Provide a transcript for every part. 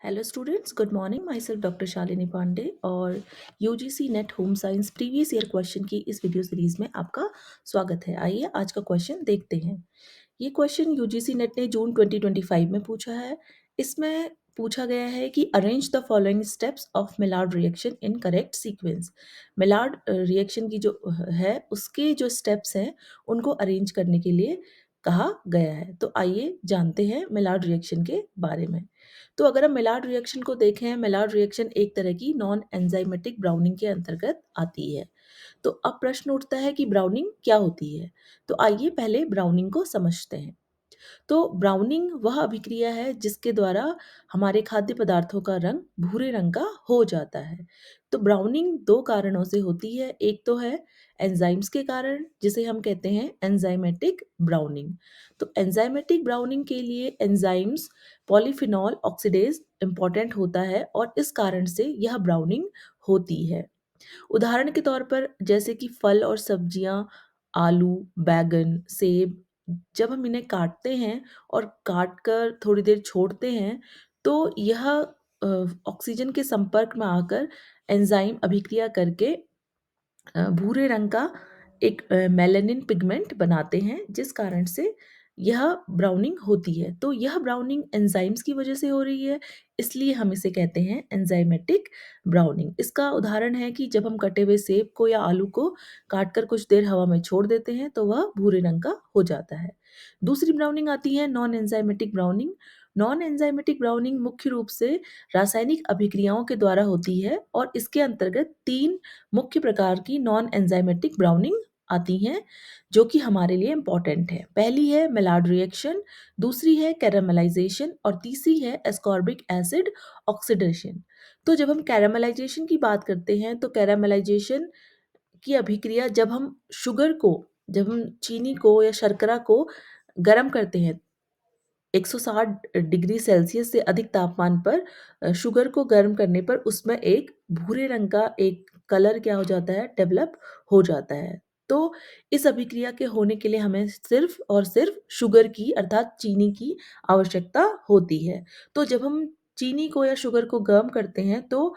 Hello students, good morning. Myself doctor Shalini Pandey और UGC net home science previous year question की इस video series में आपका स्वागत है। आइए आज का क्वेश्चन देखते हैं। ये क्वेश्चन यूजीसी नेट ने जून 2025 में पूछा है। इसमें पूछा गया है कि arrange the following steps of Maillard reaction in correct sequence. Maillard reaction की जो है उसके जो स्टेप्स हैं उनको अरेंज करने के लिए कहा गया है। तो आइए जानते हैं मिलार्ड रिएक्शन के बारे में। तो अगर हम मिलार्ड रिएक्शन को देखें, मिलार्ड रिएक्शन एक तरह की नॉन एंजाइमेटिक ब्राउनिंग के अंतर्गत आती है। तो अब प्रश्न उठता है कि ब्राउनिंग क्या होती है। तो आइए पहले ब्राउनिंग को समझते हैं। तो ब्राउनिंग वह अभिक्रिया है जिसके द्वारा हमारे खाद्य पदार्थों का रंग भूरे रंग का हो जाता है। तो ब्राउनिंग दो कारणों से होती है। एक तो है एंजाइम्स के कारण, जिसे हम कहते हैं एंजाइमेटिक ब्राउनिंग। तो एंजाइमेटिक ब्राउनिंग के लिए एंजाइम्स पॉलीफिनॉल ऑक्सीडेज इंपॉर्टेंट होता है और इस कारण से यह ब्राउनिंग होती है। उदाहरण के तौर पर जैसे कि फल और सब्जियां, आलू, बैगन, सेब, जब हम इन्हें काटते हैं और काट कर थोड़ी देर छोड़ते हैं तो यह ऑक्सीजन के संपर्क में आकर एंजाइम अभिक्रिया करके भूरे रंग का एक मेलानिन पिगमेंट बनाते हैं, जिस कारण से यह ब्राउनिंग होती है। तो यह ब्राउनिंग एंजाइम्स की वजह से हो रही है, इसलिए हम इसे कहते हैं एंजाइमेटिक ब्राउनिंग। इसका उदाहरण है कि जब हम कटे हुए सेब को या आलू को काट कर कुछ देर हवा में छोड़ देते हैं तो वह भूरे रंग का हो जाता है। दूसरी ब्राउनिंग आती है non enzymatic browning. Non enzymatic browning मुख्य रूप से रासायनिक अभिक्रियाओं के द्वारा होती है और इसके अंतर्गत तीन मुख्य प्रकार की नॉन एंजाइमेटिक ब्राउनिंग आती हैं जो कि हमारे लिए इम्पॉर्टेंट है। पहली है मेलार्ड रिएक्शन, दूसरी है कैरामलाइजेशन और तीसरी है एस्कॉर्बिक एसिड ऑक्सीडेशन। तो जब हम कैरामलाइजेशन की बात करते हैं तो कैरामलाइजेशन की अभिक्रिया जब हम चीनी को या शर्करा को गर्म करते हैं 160 डिग्री सेल्सियस से अधिक तापमान पर, शुगर को गर्म करने पर उसमें एक भूरे रंग का एक कलर क्या हो जाता है, डेवलप हो जाता है। तो इस अभिक्रिया के होने के लिए हमें सिर्फ और सिर्फ शुगर की अर्थात चीनी की आवश्यकता होती है। तो जब हम चीनी को या शुगर को गर्म करते हैं तो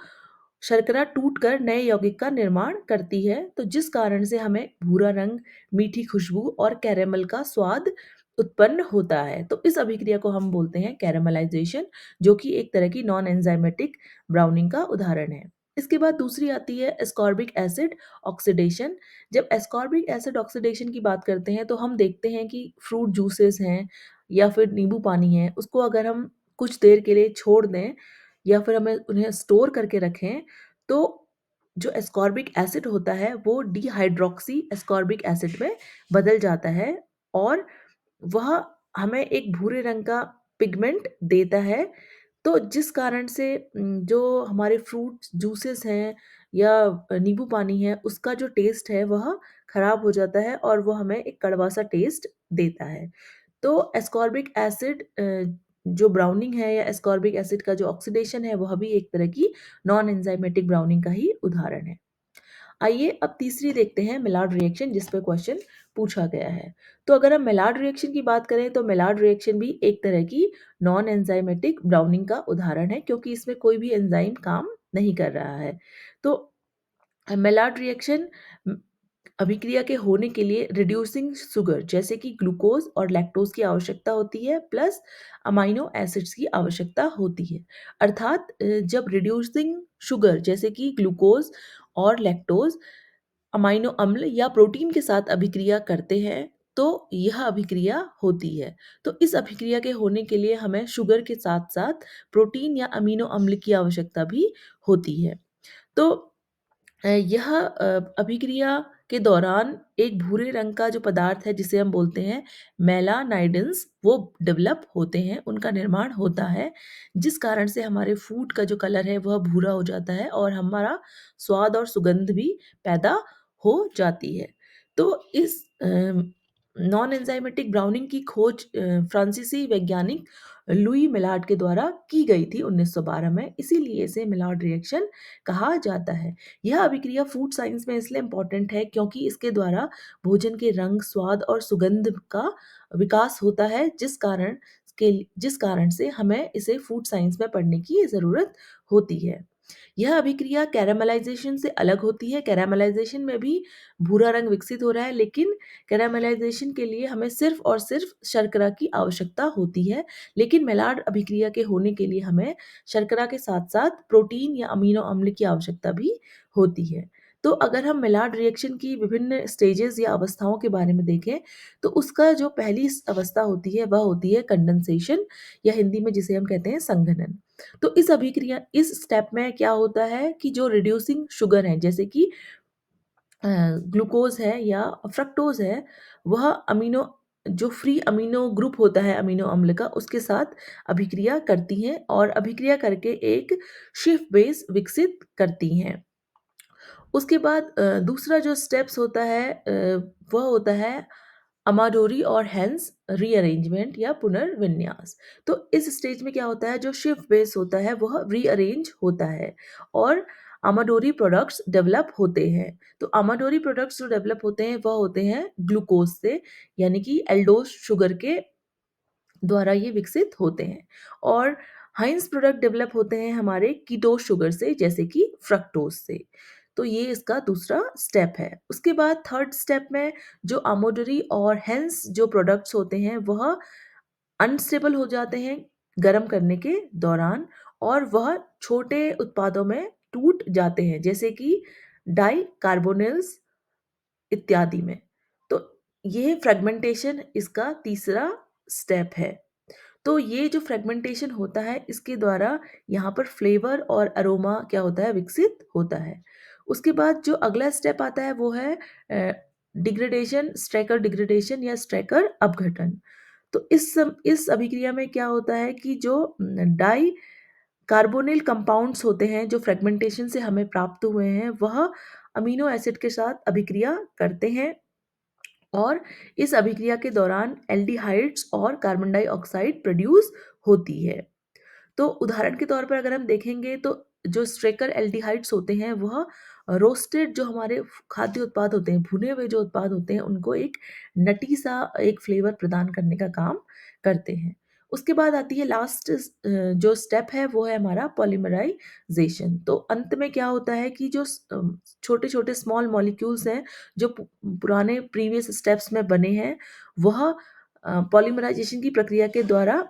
शर्करा टूटकर नए यौगिक का निर्माण करती है, तो जिस कारण से हमें भूरा रंग, मीठी खुशबू और कैरेमल का स्वाद उत्पन्न होता है। तो इस अभिक्रिया को हम बोलते हैं कैरामलाइजेशन, जो कि एक तरह की नॉन एंजाइमेटिक ब्राउनिंग का उदाहरण है। इसके बाद दूसरी आती है एस्कॉर्बिक एसिड ऑक्सीडेशन। जब एस्कॉर्बिक एसिड ऑक्सीडेशन की बात करते हैं तो हम देखते हैं कि फ्रूट जूसेस हैं या फिर नींबू पानी है, उसको अगर हम कुछ देर के लिए छोड़ दें या फिर हमें उन्हें स्टोर करके रखें तो जो एस्कॉर्बिक एसिड होता है वो डिहाइड्रोक्सी एस्कॉर्बिक एसिड में बदल जाता है और वह हमें एक भूरे रंग का पिगमेंट देता है। तो जिस कारण से जो हमारे फ्रूट जूसेस हैं या नींबू पानी है उसका जो टेस्ट है वह खराब हो जाता है और वो हमें एक कड़वा सा टेस्ट देता है। तो एस्कॉर्बिक एसिड जो ब्राउनिंग है या एस्कॉर्बिक एसिड का जो ऑक्सीडेशन है वह भी एक तरह की नॉन एंजाइमेटिक ब्राउनिंग का ही उदाहरण है। आइए अब तीसरी देखते हैं मिलार्ड रिएक्शन, जिस पे क्वेश्चन पूछा गया है। तो अगर हम मिलार्ड रिएक्शन की बात करें तो मिलार्ड रिएक्शन भी एक तरह की नॉन एंजाइमेटिक ब्राउनिंग का उदाहरण है, क्योंकि इसमें कोई भी एंजाइम काम नहीं कर रहा है। तो मेलार्ड रिएक्शन अभिक्रिया के होने के लिए रिड्यूसिंग शुगर जैसे कि ग्लूकोज और लैक्टोज की आवश्यकता होती है, प्लस अमाइनो एसिड्स की आवश्यकता होती है। अर्थात जब रिड्यूसिंग शुगर जैसे कि ग्लूकोज और लैक्टोज अमाइनो अम्ल या प्रोटीन के साथ अभिक्रिया करते हैं तो यह अभिक्रिया होती है। तो इस अभिक्रिया के होने के लिए हमें शुगर के साथ साथ प्रोटीन या अमीनो अम्ल की आवश्यकता भी होती है। तो यह अभिक्रिया के दौरान एक भूरे रंग का जो पदार्थ है जिसे हम बोलते हैं मेलानाइडेंस, वो डेवलप होते हैं, उनका निर्माण होता है, जिस कारण से हमारे फूड का जो कलर है वह भूरा हो जाता है और हमारा स्वाद और सुगंध भी पैदा हो जाती है। तो इस नॉन एंजाइमेटिक ब्राउनिंग की खोज फ्रांसीसी वैज्ञानिक लुई मिलार्ड के द्वारा की गई थी 1912 में, इसीलिए इसे मिलार्ड रिएक्शन कहा जाता है। यह अभिक्रिया फूड साइंस में इसलिए इम्पोर्टेंट है क्योंकि इसके द्वारा भोजन के रंग, स्वाद और सुगंध का विकास होता है, जिस कारण जिस कारण से हमें इसे फूड साइंस में पढ़ने की ज़रूरत होती है। यह अभिक्रिया कैरामलाइजेशन से अलग होती है। कैरामलाइजेशन में भी भूरा रंग विकसित हो रहा है, लेकिन कैरामलाइजेशन के लिए हमें सिर्फ और सिर्फ शर्करा की आवश्यकता होती है। लेकिन मेलार्ड अभिक्रिया के होने के लिए हमें शर्करा के साथ साथ प्रोटीन या अमीनो अम्ल की आवश्यकता भी होती है। तो अगर हम मेलार्ड रिएक्शन की विभिन्न स्टेजेस या अवस्थाओं के बारे में देखें, तो उसका जो पहली अवस्था होती है वह होती है कंडेंसेशन, या हिंदी में जिसे हम कहते हैं संघनन। तो इस अभिक्रिया इस स्टेप में क्या होता है कि जो रिड्यूसिंग शुगर है, जैसे कि ग्लूकोज है या फ्रक्टोज है, वह अमीनो जो फ्री अमीनो ग्रुप होता है अमीनो अम्ल का, उसके साथ अभिक्रिया करती हैं और अभिक्रिया करके एक शिफ्ट बेस विकसित करती हैं। उसके बाद दूसरा जो स्टेप्स होता है वह होता है अमाडोरी और हेंस रीअरेंजमेंट या पुनर्विन्यास। तो इस स्टेज में क्या होता है, जो शिफ्ट बेस होता है वह रीअरेंज होता है और अमाडोरी प्रोडक्ट्स डेवलप होते हैं। तो अमाडोरी प्रोडक्ट्स जो डेवलप होते हैं वह होते हैं ग्लूकोज से, यानी कि एल्डोज शुगर के द्वारा ये विकसित होते हैं। और हाइंस प्रोडक्ट डेवलप होते हैं हमारे कीटोज शुगर से, जैसे कि फ्रक्टोज से। तो ये इसका दूसरा स्टेप है। उसके बाद थर्ड स्टेप में जो अमोडरी और हेंस जो प्रोडक्ट्स होते हैं वह अनस्टेबल हो जाते हैं गर्म करने के दौरान, और वह छोटे उत्पादों में टूट जाते हैं, जैसे कि डाई कार्बोनिल्स इत्यादि में। तो ये फ्रेगमेंटेशन इसका तीसरा स्टेप है। तो ये जो फ्रेगमेंटेशन होता है इसके द्वारा यहाँ पर फ्लेवर और अरोमा क्या होता है, विकसित होता है। उसके बाद जो अगला स्टेप आता है वो है डिग्रेडेशन, स्ट्रैकर डिग्रेडेशन या स्ट्रैकर अपघटन। तो इस अभिक्रिया में क्या होता है कि जो डाई कार्बोनिल कंपाउंड्स होते हैं जो फ्रेगमेंटेशन से हमें प्राप्त हुए हैं, वह अमीनो एसिड के साथ अभिक्रिया करते हैं और इस अभिक्रिया के दौरान एल्डिहाइड्स और कार्बन डाइऑक्साइड प्रोड्यूस होती है। तो उदाहरण के तौर पर अगर हम देखेंगे तो जो स्ट्रेकर एल्डिहाइड्स होते हैं वह रोस्टेड जो हमारे खाद्य उत्पाद होते हैं, भुने हुए जो उत्पाद होते हैं, उनको एक नटी सा एक फ्लेवर प्रदान करने का काम करते हैं। उसके बाद आती है लास्ट जो स्टेप है वो है हमारा पॉलीमराइजेशन। तो अंत में क्या होता है कि जो छोटे छोटे स्मॉल मॉलिक्यूल्स हैं जो पुराने प्रीवियस स्टेप्स में बने हैं, वह पॉलीमराइजेशन की प्रक्रिया के द्वारा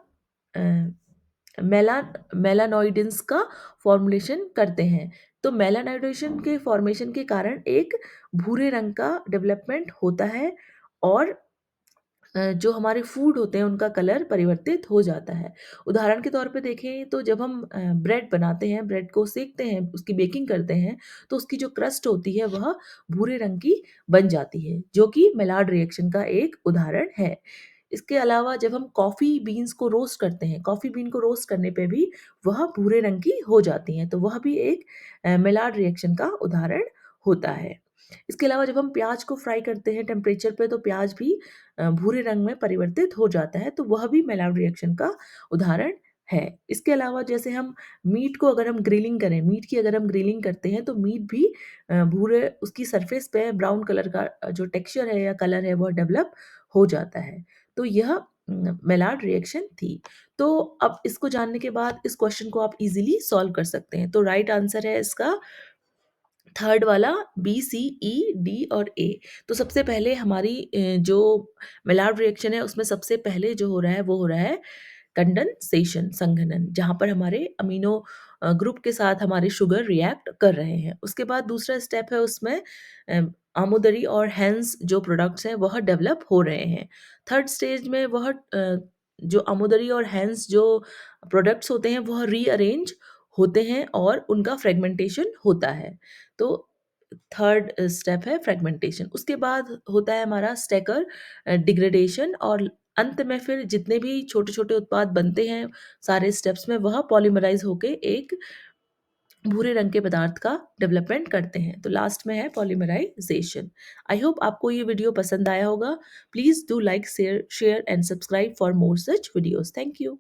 मेलानोइडिन्स का फॉर्मुलेशन करते हैं। तो मेलानोइडेशन के फॉर्मेशन के कारण एक भूरे रंग का डेवलपमेंट होता है और जो हमारे फूड होते हैं उनका कलर परिवर्तित हो जाता है। उदाहरण के तौर पे देखें तो जब हम ब्रेड बनाते हैं, ब्रेड को सेकते हैं, उसकी बेकिंग करते हैं, तो उसकी जो क्रस्ट होती है वह भूरे रंग की बन जाती है, जो कि मेलार्ड रिएक्शन का एक उदाहरण है। इसके अलावा जब हम कॉफ़ी बीन्स को रोस्ट करते हैं, कॉफ़ी बीन को रोस्ट करने पे भी वह भूरे रंग की हो जाती हैं, तो वह भी एक मेलार्ड रिएक्शन का उदाहरण होता है। इसके अलावा जब हम प्याज को फ्राई करते हैं टेम्परेचर पे, तो प्याज भी भूरे रंग में परिवर्तित हो जाता है, तो वह भी मेलार्ड रिएक्शन का उदाहरण है। इसके अलावा जैसे हम मीट को अगर हम ग्रिलिंग करें, मीट की अगर हम ग्रिलिंग करते हैं तो मीट भी भूरे उसकी सरफेस पे ब्राउन कलर का जो टेक्सचर है या कलर है वह डेवलप हो जाता है। तो यह मेलार्ड रिएक्शन थी। तो अब इसको जानने के बाद इस क्वेश्चन को आप इजीली सॉल्व कर सकते हैं। तो राइट आंसर है इसका थर्ड वाला, बी, सी, ई, डी और ए। तो सबसे पहले हमारी जो मेलार्ड रिएक्शन है उसमें सबसे पहले जो हो रहा है वो हो रहा है कंडेंसेशन, संघनन, जहाँ पर हमारे अमीनो ग्रुप के साथ हमारे शुगर रिएक्ट कर रहे हैं। उसके बाद दूसरा स्टेप है उसमें आमोदरी और हेंस जो प्रोडक्ट्स हैं वह डेवलप हो रहे हैं। थर्ड स्टेज में वह जो आमोदरी और हेंस जो प्रोडक्ट्स होते हैं वह रीअरेंज होते हैं और उनका फ्रेगमेंटेशन होता है। तो थर्ड स्टेप है फ्रेगमेंटेशन। उसके बाद होता है हमारा स्टैकर डिग्रेडेशन, और अंत में फिर जितने भी छोटे-छोटे उत्पाद बनते हैं सारे स्टेप्स में, वह पॉलीमराइज़ होके एक भूरे रंग के पदार्थ का डेवलपमेंट करते हैं। तो लास्ट में है पॉलीमराइज़ेशन। आई होप आपको ये वीडियो पसंद आया होगा। Please do like, share and subscribe for more such videos. Thank you.